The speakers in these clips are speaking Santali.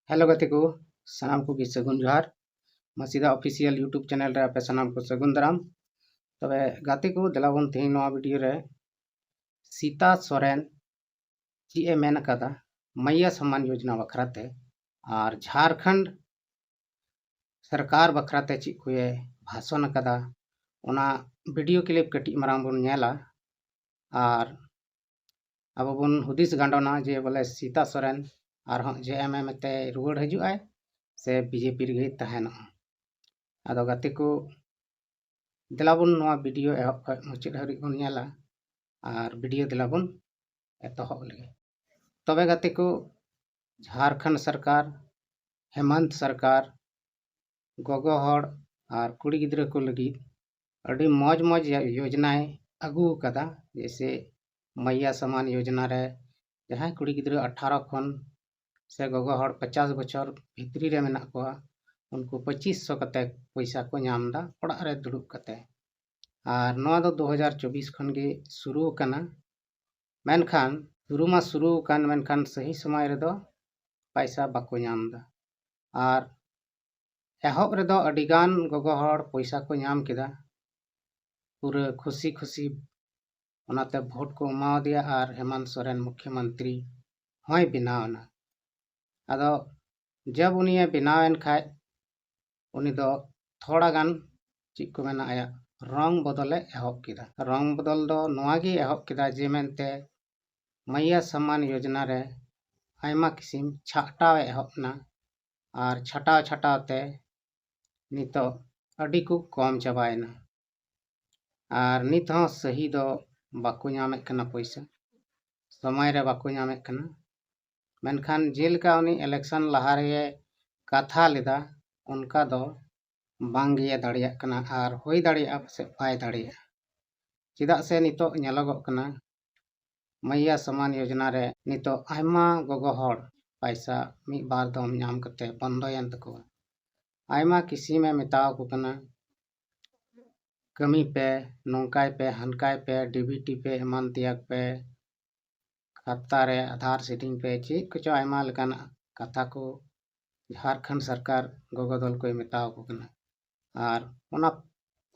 हेलो गति को सानाम को सगुन जोहार मसीदा ऑफिशियल यूट्यूब चैनल रे आपे सानाम को सगुन दाराम तबे गति को दिलाबन तेही नवा वीडियो रे सीता सोरेन ची ए मेन कदा मैया सम्मान योजना बखराते और झारखंड सरकार बखराते ची को भाषण कदा ओना वीडियो क्लिप कटी मारांग बन नेला और अब बन हुदिस गांडोना जे बोले सीता सोरेन और JMM ते रुआड़ हजुआय से बीजेपी रे तहन आदो गति को दिलाबन नवा वीडियो एहब खय मुचाद हरि बन नेला और वीडियो दिलाबन एतहब लगे तबे गति को झारखंड सरकार हेमंत सरकार गोगो हड़ और कुड़ी गिद्रा को लगी अड़ी मौज मौज योजनाएं अगू कदा जैसे मैया सम्मान योजना रे जहां कुड़ी गिद्रा 18 खन से गोगो हड़ 50 बछर भितरी रे मेना को उनको 2500 कते पैसा को नामदा ओड़ा रे दुड़ुब कते और नवा दो 2024 खन गे शुरू कना मेनखान शुरू कान मेनखान सही समय रे दो पैसा बाको नामदा और एहब रे दो अडिगान गोगो हड़ पैसा को नाम केदा पूरा खुशी खुशी ओनाते भोट को एमाव दिया और हेमंत सोरेन मुख्यमंत्री होय बनावना आदो जब उनी बनावेन खाय उनी दो थोड़ा गान ची को मेना आया रंग बदले एहब किदा रंग बदल दो नवा गे एहब किदा जे मेनते मैया सम्मान योजना रे आयमा किसिम छाटाव एहबना और छटाव ते नितो अडी को कम चाबायना और नित हो सही दो बाको नामे कना पैसा समय रे बाको नामे कना मेनखान जेलका उनी इलेक्शन लहा रे कथा लेदा उनका दो बांगे दाड़िया कना और होई दाड़िया से पाए दाड़िया चिदा से नितो नेलोगोग कना मैया सम्मान योजना रे नितो आयमा गोगो हड़ पैसा मी बार दम नाम कते बंदोयन तको आयमा किसी में मिताव को कना कमी पे नौकाय पे हनकाय पे डीबीटी पे एमान तियाग पे खाता रे आधार सेटिंग पे चीज कुछ आयमा लकाना कथा को झारखंड सरकार गोगो दल को मिताव को कना और ओना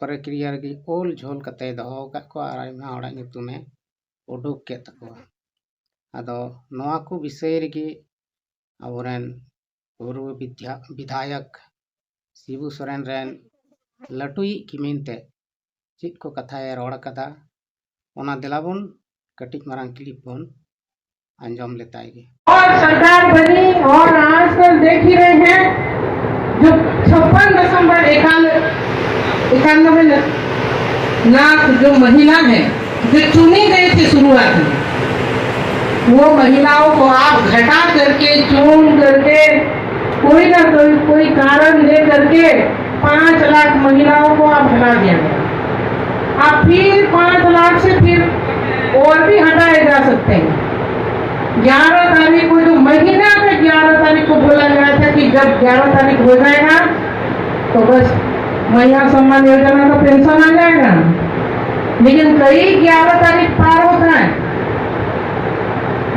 प्रक्रिया रे ओल झोल कते दहो का को और आयमा हड़ा नितुमे उडुक के तको आदो नवा को विषय रे अबोरेन पूर्व विधायक शिबू सोरेन रेन लटुई किमिनते चित को कथाए रोड़ कदा ओना दिलाबन कटिक मारांग क्लिप बन अंजम लेताएगी और सरकार बनी और आजकल देख ही रहे हैं जो 56.91 लाख जो महिला है जो चुनी गई थी शुरुआत में वो महिलाओं को आप घटा करके चुन करके कोई ना कोई कारण ले करके 5 लाख महिलाओं को आप हटा दिया आप फिर 5 लाख से फिर और भी हटाए जा सकते हैं 11 तारीख को जो महीना का 11 तारीख को बोला गया था कि जब 11 तारीख हो जाएगा तो बस मैया सम्मान योजना का पेंशन आ जाएगा लेकिन कई 11 तारीख पार होता है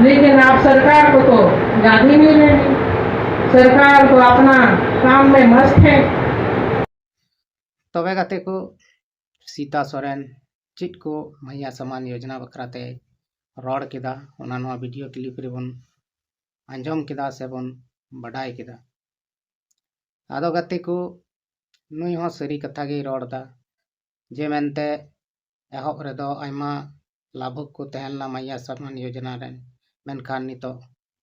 लेकिन आप सरकार को तो याद ही नहीं लेंगे सरकार तो अपना काम में मस्त है तबे गते को सीता सोरेन चिट को मैया सम्मान योजना बखराते रोड केदा ओना नवा वीडियो क्लिप रे बन अंजम केदा से बन बडाई केदा आदो गते को नुई हो सरी कथा गे रोडदा जे मेनते एहब रे दो आयमा लाभुक को तहनला मैया सम्मान योजना रे मेनखान नितो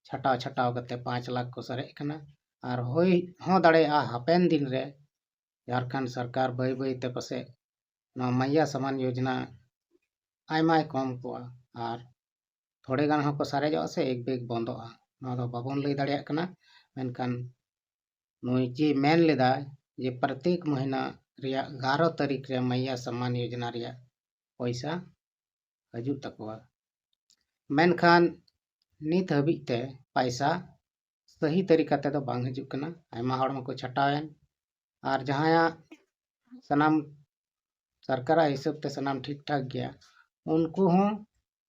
छटाव कते 5 लाख को सरे कना और होई हो दाड़े हापेन दिन रे झारखंड सरकार बई बई ते पसे नवा मैया सम्मान योजना आयमा कम को और थोड़े गान को सारेजो से एक बेग बंदोआ ना दो बाबन लई दाड़िया कना मेनखान नुई जे मेन लेदा जे प्रत्येक महीना रिया 11 तारीख रे मैया सम्मान योजना रिया पैसा हजू तकवा मेनखान नित हबीते पैसा सही तरीका ते दो बांग हजू कना आयमा हड़ मको छटावेन और जहाया सनाम सरकार हिसाब ते सनाम ठीक ठाक गया उनको हो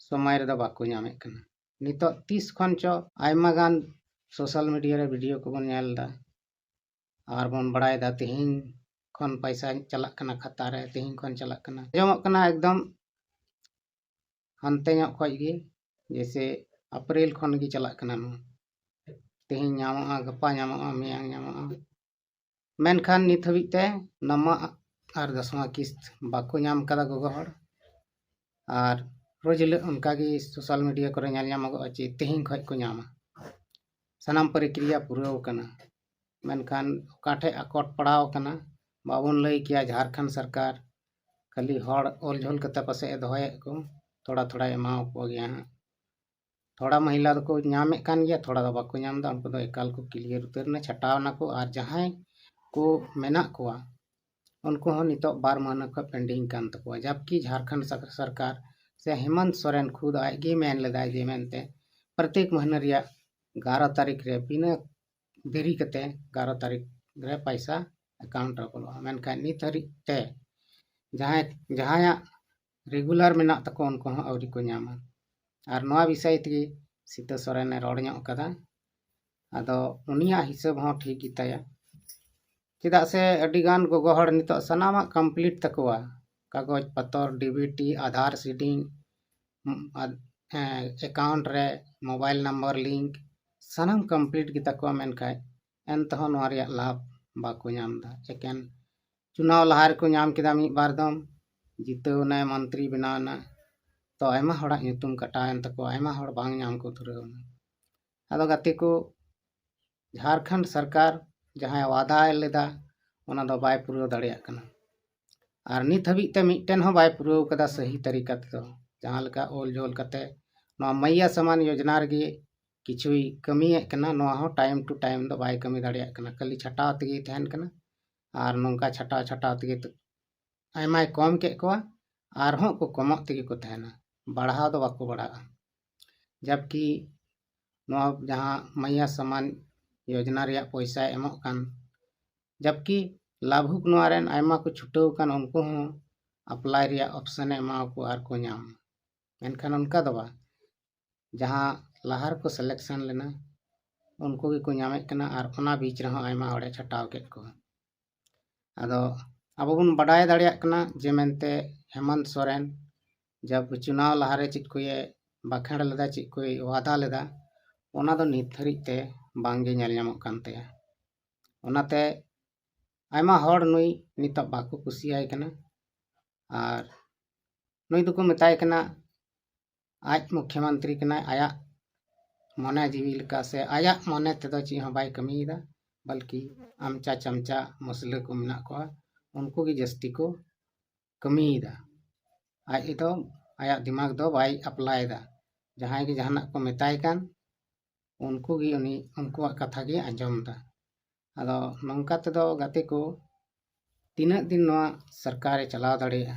समय रे दो बाको नामे कना नितो 30 खन चो आयमा गान सोशल मीडिया रे वीडियो को बन नेल दा और बन बड़ाय दा तेहिं खन पैसा चलक कना खाता रे तेहिं खन चलक कना जमक कना एकदम हनते ñok खoj गे जैसे अप्रैल खन गी चलक कना नु तेहिं ñामोगा गप्पा ñामोगा मेयांग ñामोगा मेनखान नित हबिते नमा और 10वां किस्त बाको ñाम कदा गोगो हर और रोज हिलोग उनका गी सोशल मीडिया करे ñेल ñामोगा चे तेहिं खoj को ñामा सानाम प्रक्रिया पूराव कना मेनखान काठे अकट पड़ाव कना बाबन लई किया झारखंड सरकार खाली हड़ ओल झोल कते पासे दोहये को थोड़ा थोड़ा एमाव को गया थोड़ा महिला को ñामे कान गया थोड़ा दो बाको ñाम दा उनको दो एकाल को क्लियर उतर ना छटाव ना को और जहां को मेना कोआ उनको हो नितो 12 महीना का पेंडिंग कान तको जबकि झारखंड सरकार से हेमंत सोरेन खुद आगे मेन लेदाय जे मेनते प्रत्येक महीना रिया 11 तारीख रे बिना देरी कते 11 तारीख रे पैसा अकाउंट रे बोलो मेनखान नित हरि ते जहां रेगुलर मेना तको उनको हो औरी को ñामा और नवा विषय तगी सीता सोरेन रोड ñok कदा आदो उनिया हिसाब हो ठीक गिताया चेदा से अडिगान गोगो हड़ नितो सनामा कंप्लीट तकवा कागज पत्र डीबीटी आधार सीडिंग अकाउंट रे मोबाइल नंबर लिंक सनाम कंप्लीट गिताकवा मेनखाय एनतह नवा रिया लाभ बाको ñाम दा एकेन चुनाव लहार को ñाम किदा मी बार दम जितव ना मंत्री बनाना तो आयमा हड़ा ᱧᱩᱛᱩᱢ कटायन तको आयमा हड़ बांग ñाम को धुरवना आदो गाते को झारखंड सरकार जहां वादा लेदा ओना दो बाय पुरो दाड़िया कना और नित हबित ते मिटन हो बाय पुरो कदा सही तरीका तो जहां लका ओल जोल कते नवा मैया समान योजना रे किछुई कमी कना नवा हो टाइम टू टाइम दो बाय कमी दाड़िया कना खाली छटाव तगी तहन कना और नोंका छटाव छटाव तगी आयमा कम के को और हो को कमक तगी को तहना बढ़ाव दो बाको बढ़ावा जबकि नवा जहां मैया समान योजना रिया पैसा एमक कान जबकि लाभुक नवारेन आयमा को छुटव कान उनको हो अप्लाई रिया ऑप्शन एमा को आर को ñाम मेनखान उनका दबा जहां लहार को सिलेक्शन लेना उनको भी को ñामे कना और ओना बीच रहो आयमा हड़े छटाव के को आदो अब बन बड़ाय दाड़िया कना जे मेनते हेमंत सोरेन जब चुनाव लहारे चित को ये बाखेड़ लेदा चित को वादा लेदा ओना दो नित हरिते बांगे ñेल ñamok कानते ओनाते आयमा हड़ नुई नित बाको कुसियाय कना और नुई दुको मेताय कना आज मुख्यमंत्री कना आया मने जीवी लेका से आया मने तेदो ची हो बाय कमीदा बल्कि आमचा चमचा मुसले को मेना को उनको की जस्ती को कमीदा आज इदो आया दिमाग दो बाय अप्लाई दा जहां की जहाना को मेताय कान उनको की उनको कथा की आंजम दा आदो नौका तेदो गाते को तीना दिन नवा सरकार चलाव दाड़िया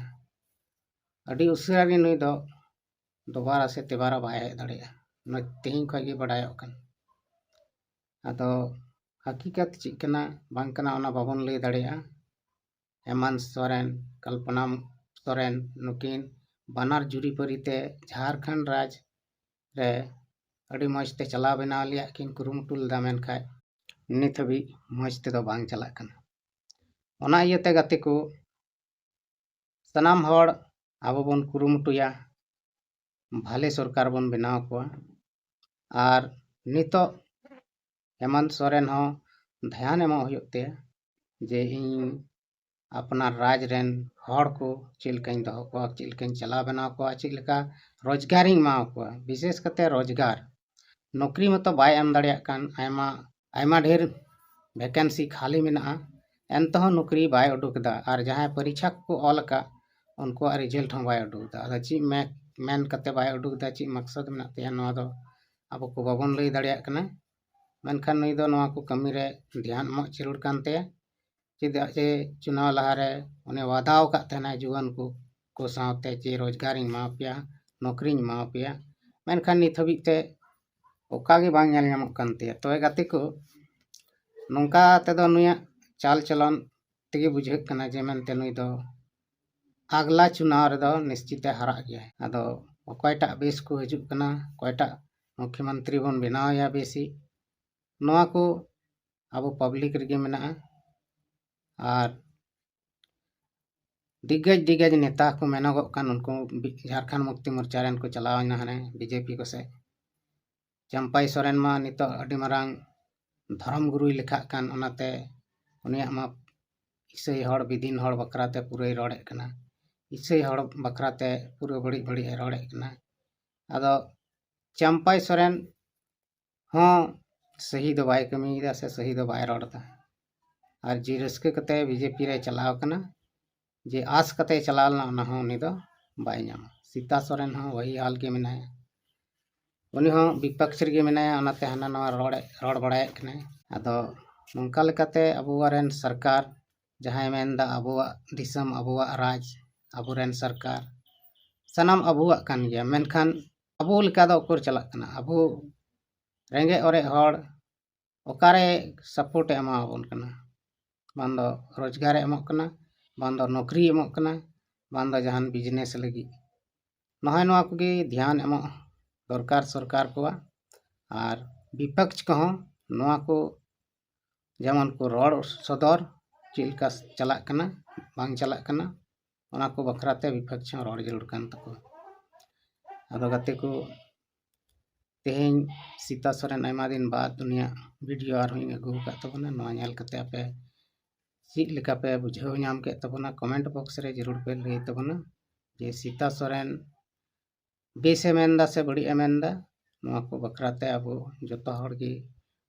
अड़ी उसरा गे नुई दो दोबारा से तेबारा बाय हेज दाड़िया न तेहिं खoj गे बड़ायोक कान आदो हकीकत चिक कना बांग कना ओना बाबन लई दाड़िया हेमंत सोरेन कल्पना सोरेन नुकिन बानार जुरी परिते झारखंड राज रे अड़ी मजते चलाव बनाव लिया किन कुरुमुटु लेदा मेनखाय नित हबी मजते दो बांग चलाक कना ओना इयते गाते को सनाम हड़ आबो बन कुरुमुटुया भाले सरकार बन बनाव को और नितो हेमंत सोरेन हो ध्यान एमो होते जे इन अपना राज रेन हड़ को चिलकाइन दहो को चिलकाइन चला बनाव को चिलका रोजगारी माव को विशेष कते रोजगार नौकरी में तो बाय एम दाड़िया कान आयमा ढेर वैकेंसी खाली मेना एनतह नौकरी बाय उडुकदा और जहां परीक्षा को ऑल का उनको रिजल्ट हम बाय उडुकदा अदा ची मेन कते बाय उडुकदा ची मकसद में ते नवा दो अब को बाबन लई दाड़िया कना मेनखान नई दो नवा को कमी रे ध्यान मो जरूर कानते चेदा जे चुनाव लहारे उन्हें वादाव का तेना जुआन को सावते जे रोजगार मा पिया नौकरी मा पिया मेनखान नित हबिते ओका गे बांग ñel ñamok कानते तो गाते को नौका तेदो नुया चाल चलन तेगे बुझेक कना जे मेनते नुई दो अगला चुनाव रे दो निश्चित हरा गया आदो अकयटा बेस को हजुक कना कयटा मुख्यमंत्री बन बनावया बेसी नोआ को अब पब्लिक रेगे मेना और दिग्गज नेता को मेनगो कान उनको झारखंड मुक्ति मोर्चा रेन को चलावना हने बीजेपी को से चंपाई सोरेन मा नितो अडी मारांग धर्म गुरुई लेखा कान ओनाते उनिया मा ईसाई हड़ विदिन हड़ बकराते पूरे रड़े कना ईसाई हड़ बकराते पूरे बड़ी बड़ी रड़े कना आदो चंपाई सोरेन हाँ सही दो बाय कमीदा से सही दो बाय रड़ता और जी रस्के कते बीजेपी रे चलाव कना जे आस कते चलालना ना हो उनी दो बाय नाम सीता सोरेन हाँ वही हाल के मेनाया उनी हाँ विपक्ष रे मेनाया ओनाते हाना नवा रड़ बड़ाय कना आदो नोंका लेकाते अबुवारेन सरकार जहां मेनदा अबुवा दिसम अबुवा राज अबुरेन सरकार सनाम अबुवा कान गया मेनखान अबु लेका दो उकुर चला कना अबु रेंगे ओरे हड़ ओकारे सपोर्ट एमाबन कना बांदो रोजगार एमक कना बांदो नौकरी एमक कना बांदो जहान बिजनेस लगी नहाय नवा को ध्यान एम दरकार सरकार को और विपक्ष को नवा को जेमन को रड़ सदर चिलका चला कना बांग चला कना ओना को बखराते विपक्ष रड़ जरूर कान तको आदो गाते को तेहें सीता सोरेन आयमा दिन बाद दुनिया वीडियो और हुई अगू का तबना नवा नेल कते आपे चीज लेका पे बुझाव नाम के तबना कमेंट बॉक्स रे जरूर पे लई तबना जे सीता सोरेन बेसे मेनदा से बड़ी एमेंदा नवा को बखराते अब जतो हड़ की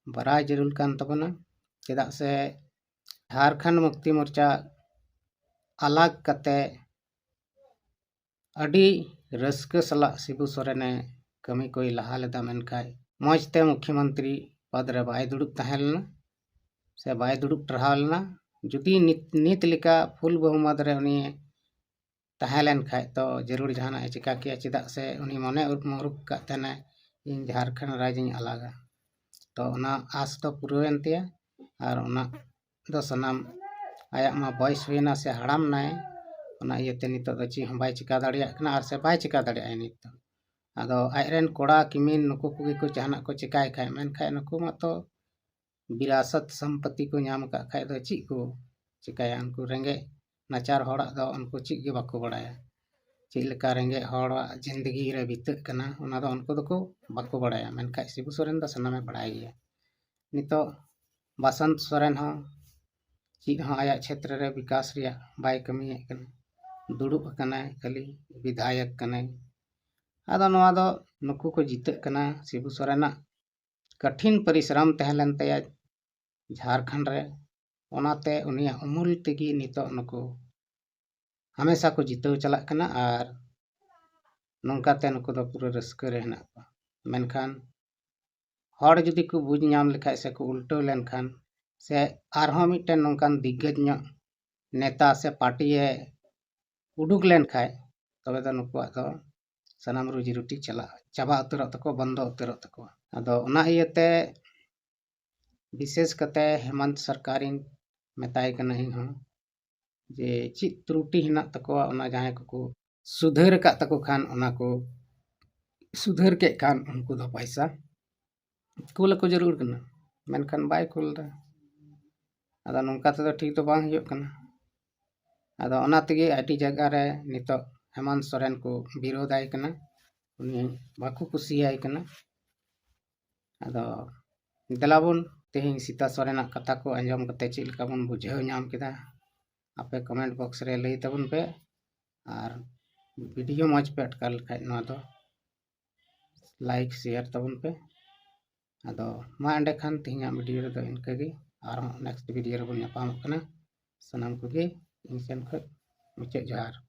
बराय जरूर कान तबना चेदा से झारखंड मुक्ति मोर्चा अलग कते अडी रस्क सला शिबू सोरेने कमी कोई लहा लेदा मेनखाय मौजते मुख्यमंत्री पद रे बाय दुड़ुब तहेलना से बाय दुड़ुब टरहाव लेना जुदी नित लिका फुल बहुमत रे उनी तहेलेन खाय तो जरूर जहाना चिका किया चेदा से उनी मने मुरुक का तने इन झारखंड राज्य अलगा तो ओना आस तो पुरवेन तिया और ओना दो सनाम आया मा बॉयस हुईना से हड़ाम नाय ओना इयते नितो दो ची बाय चिका दाड़िया कना और से बाय चिका दाड़िया नितो आदो आयरन कोड़ा किमिन नुकु कुगी को जहाना को चिकाय खाय मेन खाय नुकु मातो विरासत संपत्ति को नाम का खाय दो ची को चिकाया उनको रेंगे नाचार हड़ा दो उनको ची गे बाको बड़ाया ची लेका रेंगे हड़ा जिंदगी रे बितक कना ओना दो उनको दो को बाको बड़ाया मेन खाय शिबू सोरेन दा सनामे बड़ाय गया नितो बसंत सोरेन हो ची हाँ आया क्षेत्र रे विकास रिया बाय कमी कना दुड़ुब कना खाली विधायक कना आदो नवा दो नुकु को जीतक कना शिबू सोरेना कठिन परिश्रम तहलन तया झारखंड रे ओनाते उनिया उमुल तेगी नितो नुकु हमेशा को जीतव चला कना और नोंकाते नुकु दो पूरा रस्क रे हना मेनखान हड़ जुदी को बुझ नाम लेखाय से को उल्टो लेनखान से आरहों मिटन नोंकान दिग्गज नेता से पार्टी उडुक लेनखाय तबे दो नुकुआ दो सनाम रोजी रोटी चला चाबा उतरो तको बंदो उतरो तको आदो ओना इयते विशेष कते हेमंत सरकारिन मेताय कना ही हो जे चित त्रुटि हिना तको ओना जहां को सुधर का तको खान ओना को सुधर के खान उनको दो पैसा कुल को जरूर कना मेनखान बाय कुल दा आदो नोंका तो ठीक तो बांग हियो कना आदो ओना तेगे आटी जगह रे नितो हेमंत सोरेन को विरोधाय कना उनी बाकू कुसियाय कना आदो दलाबुन तेहिं सीता सोरेना कथा को अंजम कते चिल का बन बुझाव नाम केदा आपे कमेंट बॉक्स रे लई तबन पे और वीडियो मौज पे अटकल खाय नवा दो लाइक शेयर तबन पे आदो मा अंडे खान तिहिया वीडियो रे दो इनका गे और नेक्स्ट वीडियो रे बन पाम कना सनाम को गे इन सेन ख मुचे जोहार।